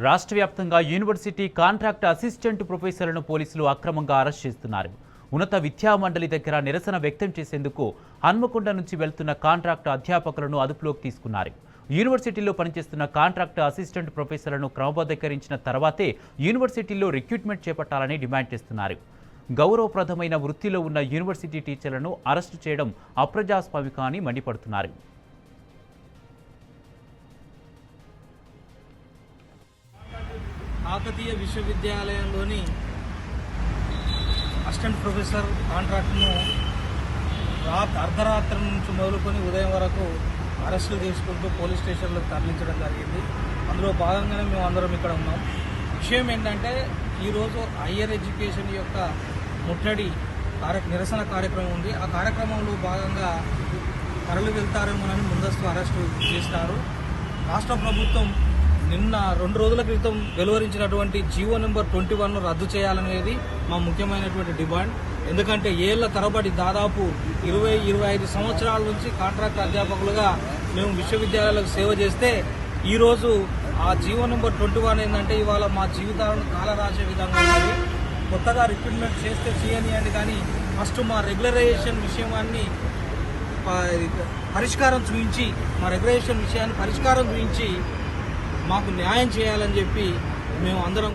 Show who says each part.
Speaker 1: రాష్ట్ర వ్యాప్తంగా university contract assistant ప్రొఫెసర్లను పోలీసులు అక్రమంగా అరెస్ట్ చేస్తున్నారు. ఉన్నత విద్యా మండలి దగ్గర నిరసన వ్యక్తం చేసేందుకు హన్మకొండ నుంచి వెళ్తున్న కాంట్రాక్ట్ అధ్యాపకులను అదుపులోకి తీసుకున్నారు. యూనివర్సిటీలో పనిచేస్తున్న కాంట్రాక్ట్ అసిస్టెంట్ ప్రొఫెసర్లను క్రమబద్ధీకరించిన తర్వాతే యూనివర్సిటీలో రిక్రూట్మెంట్ చేపట్టాలని డిమాండ్ చేస్తున్నారు. గౌరవప్రదమైన వృత్తిలో ఉన్న యూనివర్సిటీ టీచర్లను అరెస్టు చేయడం అప్రజాస్వామిక అని మండిపడుతున్నారు.
Speaker 2: కాకతీయ విశ్వవిద్యాలయంలోని అసిస్టెంట్ ప్రొఫెసర్ కాంట్రాక్ట్ను అర్ధరాత్రి నుంచి మొదలుకొని ఉదయం వరకు అరెస్టులు చేసుకుంటూ పోలీస్ స్టేషన్లకు తరలించడం జరిగింది. అందులో భాగంగానే మేము అందరం ఇక్కడ ఉన్నాం. విషయం ఏంటంటే ఈరోజు హయ్యర్ ఎడ్యుకేషన్ యొక్క ముట్టడి నిరసన కార్యక్రమం ఉంది. ఆ కార్యక్రమంలో భాగంగా తరలి వెళ్తారేమోనని ముందస్తు అరెస్టు చేసినారు. రాష్ట్ర ప్రభుత్వం నిన్న 2 రోజుల క్రితం వెలువరించినటువంటి జీవో నెంబర్ 21 రద్దు చేయాలనేది మా ముఖ్యమైనటువంటి డిమాండ్. ఎందుకంటే ఏళ్ల తరబడి దాదాపు 20-25 సంవత్సరాల నుంచి కాంట్రాక్ట్ అధ్యాపకులుగా మేము విశ్వవిద్యాలయాలకు సేవ చేస్తే ఈరోజు ఆ జీవో నెంబర్ 21 ఏంటంటే ఇవాళ మా జీవితాలను కాలరాసే విధంగా ఉన్నది. కొత్తగా రిక్రూట్మెంట్ చేస్తే చేయనియండి, కానీ ఫస్ట్ మా రెగ్యులరైజేషన్ విషయాన్ని పరిష్కారం చూపించి పరిష్కారం చూపించి మాకు న్యాయం చేయాలని చెప్పి మేము అందరం